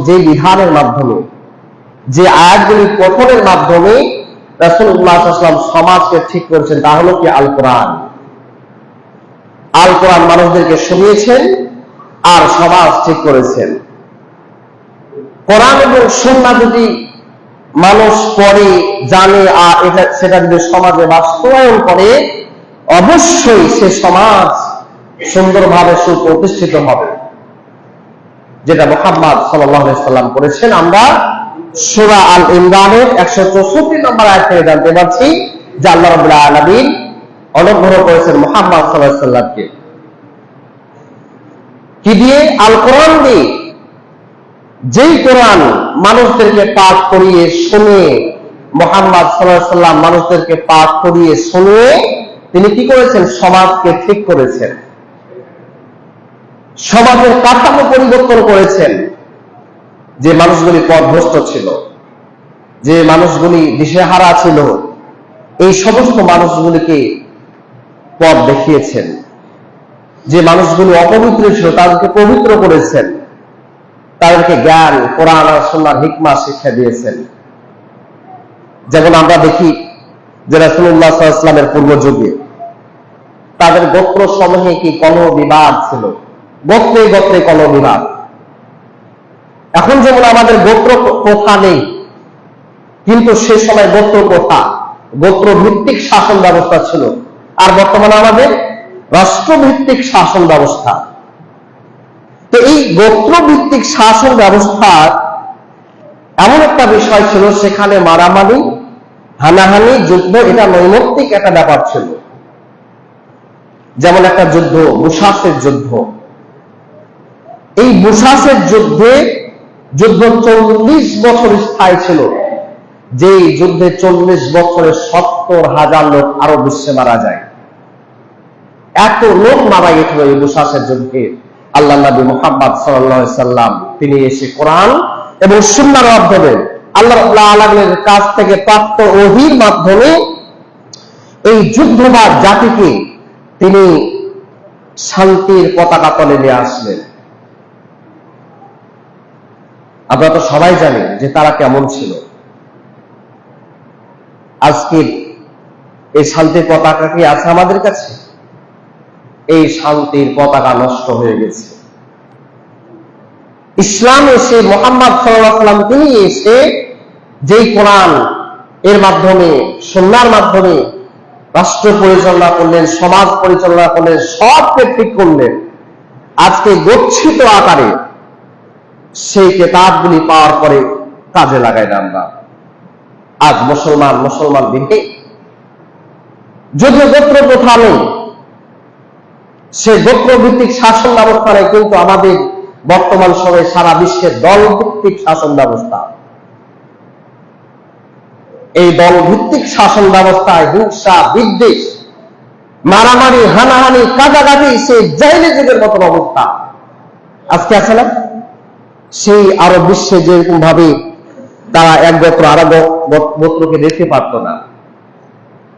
যে বিধানের মাধ্যমে, যে আয়াতগুলি পঠনের মাধ্যমে রাসূলুল্লাহ সাল্লাল্লাহু আলাইহি ওয়াসাল্লাম সমাজকে ঠিক করেছেন, তা হলো কি আল কোরআন। আল কোরআন মানুষদেরকে শুনিয়েছেন আর সমাজ ঠিক করেছেন। কোরআন এবং সুন্নাহ যদি মানুষ পড়ে, জানে আর সেটা যদি সমাজে বাস্তবায়ন করে, অবশ্যই সে সমাজ সুন্দরভাবে সুপ্রতিষ্ঠিত হবে, যেটা মুহাম্মদ সাল্লাল্লাহু আলাইহি ওয়াসাল্লাম করেছেন। আমরা সূরা আল ইমরানের 164 নম্বর আয়াত থেকে জানতে পারছি যে আল্লাহ রাব্বুল আলামিন অনুগ্রহ করেছেন মুহাম্মদ সাল্লাল্লাহু আলাইহি ওয়াসাল্লামকে কি দিয়ে? আল কোরআন দিয়ে। যেই কোরআন মানুষদেরকে পাঠ করিয়ে শুনিয়ে, মুহাম্মদ সাল্লাল্লাহু আলাইহি ওয়াসাল্লাম মানুষদেরকে পাঠ করিয়ে শুনিয়ে তিনি কি করেছেন? সমাজকে ঠিক করেছেন, সমাজের কাঠামো পরিবর্তন করেছেন। যে মানুষগুলি পথভ্রষ্ট ছিল, যে মানুষগুলি দিশেহারা ছিল, এই সমস্ত মানুষগুলিকে পথ দেখিয়েছেন। যে মানুষগুলি অপবিত্র ছিল তাদেরকে পবিত্র করেছেন, তাদেরকে জ্ঞান, কোরআন আর সুন্নাহর হিকমা শিক্ষা দিয়েছেন। যেমন আমরা দেখি যে রাসূলুল্লাহ সাল্লাল্লাহু আলাইহি ওয়াসাল্লামের পূর্ব যুগে তাদের গোত্র সমূহে কি কলহ বিবাদ ছিল, গোত্রে গোত্রে কলহ বিবাদ। এখন যেমন আমাদের গোত্র প্রথা নেই, কিন্তু সে সময় গোত্র প্রথা, গোত্র ভিত্তিক শাসন ব্যবস্থা ছিল। আর বর্তমানে আমাদের রাষ্ট্রভিত্তিক শাসন ব্যবস্থা। তো এই গোত্র ভিত্তিক শাসন ব্যবস্থার এমন একটা বিষয় ছিল, সেখানে মারামারি, হানাহানি, যুদ্ধ, এটা নৈমিত্তিক একটা ব্যাপার ছিল। যেমন একটা যুদ্ধ, বুসাসের যুদ্ধ। এই বুসাসের যুদ্ধ 40 বছর স্থায়ী ছিল। যে যুদ্ধে 40 বছরে 70,000 লোক আরো বিশ্বে মারা যায়। এত লোক মারা গেছিল এই বুসাসের যুদ্ধে। আল্লাহ নবী মুহাম্মদ সাল্লাল্লাহু আলাইহি ওয়াসাল্লাম তিনি এসে কোরআন এবং সুন্নাহর মাধ্যমে, আল্লাহ রাব্বুল আলামিনের কাছ থেকে প্রাপ্ত ওহীর মাধ্যমে এই যুদ্ধবাজ জাতিকে তিনি শান্তির পতাকা তলে নিয়ে আসলেন। আমরা তো সবাই জানি যে তারা কেমন ছিল। আজকে এই শান্তির পতাকা কি আছে আমাদের কাছে? এই শান্তির পতাকা নষ্ট হয়ে গেছে। ইসলাম এসে, মুহাম্মদ সাল্লাল্লাহু আলাইহি ওয়াসাল্লাম তিনি এসে যেই কোরআন এর মাধ্যমে, সুন্নাহর মাধ্যমে রাষ্ট্র পরিচালনা করলেন, সমাজ পরিচালনা করলেন, সবকে ঠিক করলেন। আজকে গচ্ছিত আকারে সেই কিতাবগুলি পাওয়ার পরে কাজে লাগাই না আমরা। আজ মুসলমান দিকে যদিও গোত্র প্রথা নেই, সে গোত্র ভিত্তিক শাসন ব্যবস্থা নেই, কিন্তু আমাদের বর্তমান সময়ে সারা বিশ্বের দল ভিত্তিক শাসন ব্যবস্থা। এই দল ভিত্তিক শাসন ব্যবস্থায় হিংসা, বিদ্বেষ, মারামারি, হানাহানি, কাটাকাটি, সেই জাহিলি যুগের মতন অবস্থা আজকে আছে না? সেই আরব বিশ্বে যেরকম ভাবে তারা এক গোত্র আর গোত্রকে দেখতে পারত না,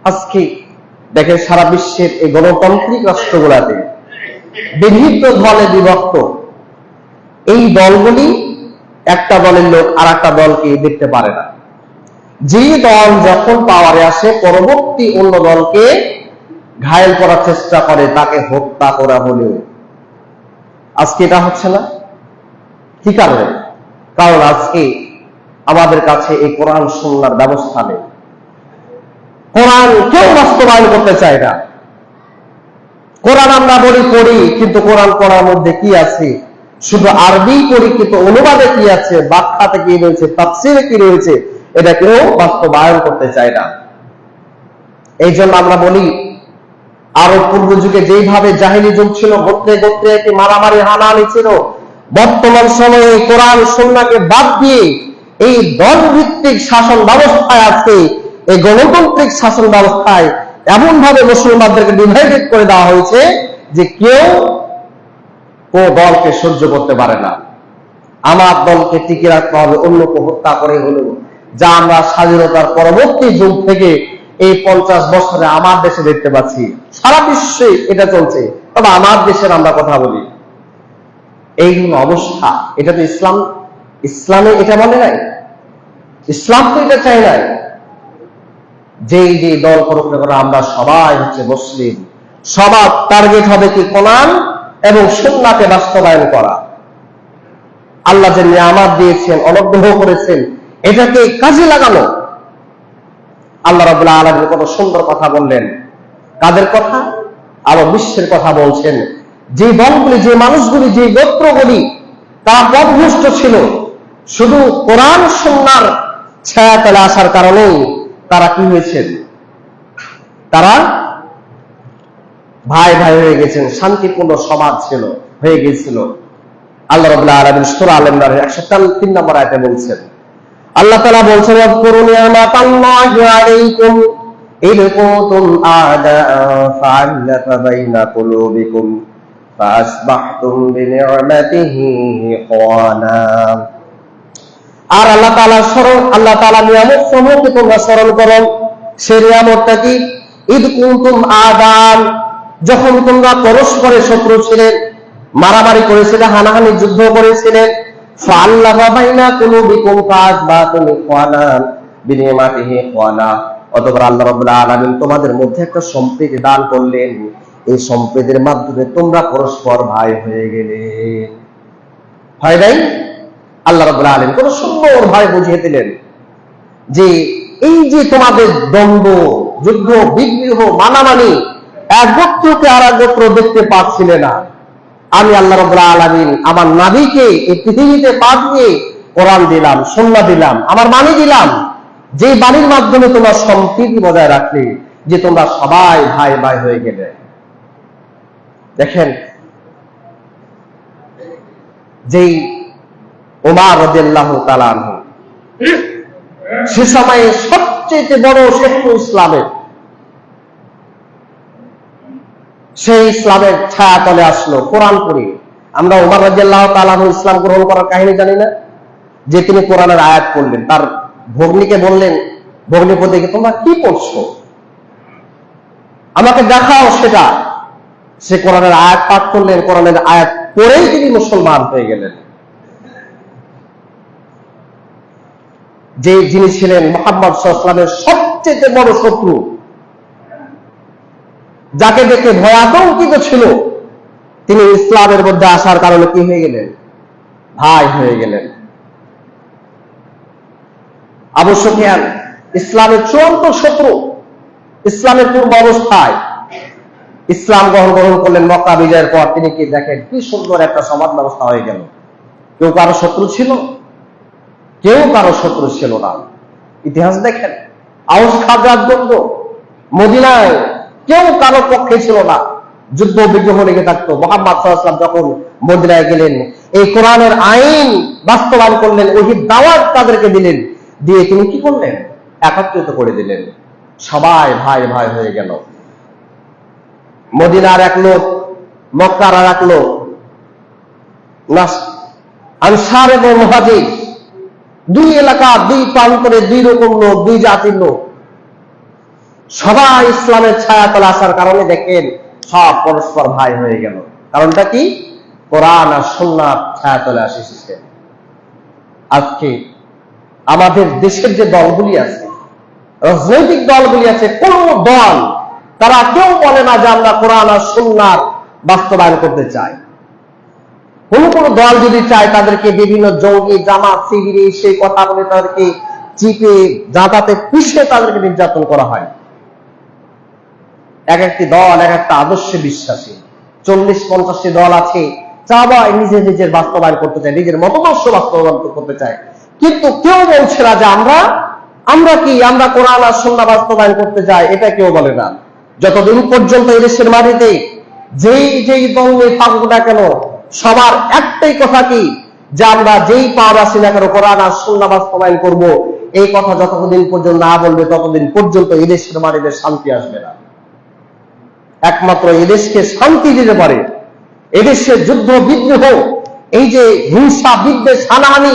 আজকে দেখেন সারা বিশ্বের এই গণতান্ত্রিক রাষ্ট্রগুলাতে বিভিন্ন দলে বিভক্ত। এই দলগুলি একটা দলের লোক আর একটা দলকে দেখতে পারে না। যে দল যখন পাওয়ারে আসে, পরবর্তী অন্য দলকে ঘায়েল করার চেষ্টা করে, তাকে হত্যা করা হলেও। আজকে এটা হচ্ছে না। কি কারণে? কারণ আজকে আমাদের কাছে এই কোরআন সুন্নাহর ব্যবস্থা নেই। কোরআন কেউ বাস্তবায়ন করতে চায় না। কোরআন আমরা বলি পড়ি, কিন্তু কোরআন পড়ার মধ্যে কি আছে? শুধু আরবি পড়ি, কিন্তু অনুবাদে কি আছে, ব্যাখ্যাতে কি রয়েছে, তাফসীরে কি রয়েছে, এটা কেউ বাস্তবায়ন করতে চায় না। এই জন্য আমরা বলি, আরব পূর্ব যুগে যেইভাবে জাহিলি যুগ ছিল, গোত্রে গোত্রে একটি মারামারি, হানাহানি ছিল, বর্তমান সময়ে কোরআন সুন্নাহকে বাদ দিয়ে এই দল ভিত্তিক শাসন ব্যবস্থায় আছে, এই গণতান্ত্রিক শাসন ব্যবস্থায় এমন ভাবে মুসলমানদেরকে ডিভাইডেড করে দেওয়া হয়েছে যে কেউ কোন দলকে সহ্য করতে পারে না। আমার দলকে টিকে রাখতে হবে, অন্যকে হত্যা করে হলেও, যা আমরা স্বাধীনতার পরবর্তী যুগ থেকে এই 50 বছরে আমার দেশে দেখতে পাচ্ছি। সারা বিশ্বে এটা চলছে, তবে আমার দেশের আমরা কথা বলি। এই হলো অবস্থা। এটা তো ইসলামে এটা বলে নাই, ইসলাম তো এটা চাই নাই। যেই যে দল করুক না কেন, আমরা সবাই হচ্ছে মুসলিম, সবার টার্গেট হবে কি কোরআন এবং সুন্নাহকে বাস্তবায়ন করা। আল্লাহ যে নিয়ামত দিয়েছেন, অনুগ্রহ করেছেন, এটাকে কাজে লাগানো। আল্লাহ রাব্বুল আলামিন কত সুন্দর কথা বললেন। কাদের কথা? আরো বিশ্বের কথা বলছেন। যে দলগুলি, যে মানুষগুলি, যে গোত্রগুলি তারা পথভ্রষ্ট ছিল, শুধু কোরআন সুন্নাহর ছায়াতলে আসার কারণেই তারা কি হয়েছেন? তারা ভাই ভাই হয়ে গেছেন, শান্তিপূর্ণ সমাজ ছিল, হয়ে গেছিল। আল্লাহ রাব্বুল আলামিন সূরা আল ইমরানের 103 নম্বর আয়াতে বলছেন, আল্লাহ তাআলা বলছেন, ওয়াজকুরু নি'মাতাল্লাহি আলাইকুম ইয কুনতুম আ'দাআন ফা'আল্লাফা বাইনা কুলুবিকুম ফাআসবাহতুম বিনি'মাতিহি ইখওয়ানা। আর আল্লাহ তাআলা নিয়ামত সমূহকে তোমরা স্মরণ করো। সেই নিয়ামতটা কি? ইয কুনতুম আ'দাআন, যখন তোমরা পরস্পরের শত্রু ছিলেন, মারামারি করেছিলেন, হানাহানি যুদ্ধ করেছিলেন, ফাআল্লাফা বাইনা কুলুবিকুম ফাআসবাহতুম ইখওয়ানা বিনি'মাতিহি ইখওয়ানা, অতঃপর আল্লাহ রাব্বুল আলামিন তোমাদের মধ্যে একটা সম্প্রীতি দান করলেন। এই সম্প্রীতির মাধ্যমে তোমরা পরস্পর ভাই হয়ে গেলে। হয় নাই? আল্লাহ রাব্বুল আলামিন কত সুন্দর ভাবে বুঝিয়ে দিলেন যে এই যে তোমাদের দ্বন্দ্ব, যুদ্ধ, বিগ্রহ, মানামানি, এক গোত্রকে আর এক গোত্র দেখতে পাচ্ছিলে না, আমি আল্লাহ রাব্বুল আলামিন আমার নবীকে এই পৃথিবীতে পাঠিয়ে কোরআন দিলাম, সুন্নাহ দিলাম, আমার বাণী দিলাম, যে বাণীর মাধ্যমে তোমরা সম্প্রীতি বজায় রাখলে, যে তোমরা সবাই ভাই ভাই হয়ে গেলে। দেখেন, যেই ওমর রাদিয়াল্লাহু তাআলা আনহু, সে সময়ে সবচেয়ে বড় শত্রু ইসলামের, সেই ইসলামের ছায়াতলে আসলো কোরআন পড়ে। আমরা ওমর রাদিয়াল্লাহু তাআলা আনহু ইসলাম গ্রহণ করার কাহিনী জানি না? যে তিনি কোরআনের আয়াত পড়লেন, তার ভগ্নীকে বললেন, ভগ্নীপতিকে, তোমরা কি পড়ছো, আমাকে দেখাও সেটা। সে কোরআনের আয়াত পাঠ করলেন, কোরআনের আয়াত পড়েই তিনি মুসলমান হয়ে গেলেন। যে যিনি ছিলেন মুহাম্মদ সাল্লাল্লাহু আলাইহি ওয়াসাল্লামের সবচেয়ে বড় শত্রু, যাকে দেখে ভয় আতঙ্কিত ছিল, তিনি ইসলামের মধ্যে আসার কারণে কি হয়ে গেলেন? ভাই হয়ে গেলেন। আবু সুফিয়ান ইসলামের চূড়ান্ত শত্রু, ইসলামের পূর্ব অবস্থায় ইসলাম গ্রহণ করলেন মক্কা বিজয়ের পর। তিনি কি দেখেন কি সুন্দর একটা সমাজ ব্যবস্থা হয়ে গেল। কেউ কারো শত্রু ছিল? কেউ কারো শত্রু ছিল না। ইতিহাস দেখেন, আউস খাজরাজ দ্বন্দ্ব, মদিনায় কেউ কারো পক্ষে ছিল না, যুদ্ধ বিগ্রহ লেগে থাকতো। মুহাম্মদ সাল্লাল্লাহু আলাইহি ওয়াসাল্লাম যখন মদিনায় গেলেন, এই কোরআনের আইন বাস্তবায়ন করলেন, ওহীর দাওয়াত তাদেরকে দিলেন, দিয়ে তিনি কি করলেন? একত্রিত করে দিলেন, সবাই ভাই ভাই হয়ে গেল। মদিনার এক লোক, মক্কার আর এক লোক, আনসার এবং মুহাজির, দুই এলাকা, দুই প্রান্তরে দুই রকম লোক, দুই জাতির লোক, সবাই ইসলামের ছায়াতলে আসার কারণে দেখেন সব পরস্পর ভাই হয়ে গেল। কারণটা কি? কোরআন আর সুন্নাহর ছায়াতলে এসেছে। আজকে আমাদের দেশের যে দলগুলি আছে, রাজনৈতিক দলগুলি আছে, কোন দল তারা কেউ বলে না যে আমরা কোরআন আর সুন্নাহর বাস্তবায়ন করতে চাই। কোন দল যদি চায়, তাদেরকে বিভিন্ন জঙ্গি, জামাত, শিবির, সেই কথা বলে তাদেরকে চিপে জাঁতাতে পিষে তাদেরকে নির্যাতন করা হয়। এক একটি দল এক একটা আদর্শে বিশ্বাসী, 40-50টি দল আছে, সবাই নিজের বাস্তবায়ন করতে চায়, নিজের মতাদর্শ বাস্তবায়ন করতে চায়। কিন্তু কেউ বলছে না যে আমরা কোরআন আর সুন্নাহ বাস্তবায়ন করতে চাই, এটা কেউ বলে না। যতদিন পর্যন্ত এদেশের মাটিতে যেই দল থাকুক না কেন, সবার একটাই কথা কি, যে আমরা যেই পাওয়ার আছি না কেন কোরআন আর সুন্নাহ বাস্তবায়ন করব। এই কথা যতদিন পর্যন্ত না বলবে, ততদিন পর্যন্ত এদেশের মাটিতে শান্তি আসবে না। একমাত্র এদেশকে শান্তি দিতে পারে, এদেশের যুদ্ধ বিগ্রহ, এই যে হিংসা, বিদ্বেষ, হানাহানি,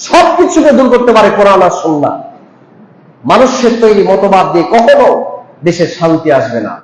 সবকিছুকে দূর করতে পারে কোরআন আর সুন্নাহ। মানুষের তৈরি মতবাদ দিয়ে কখনো দেশের শান্তি আসবে না।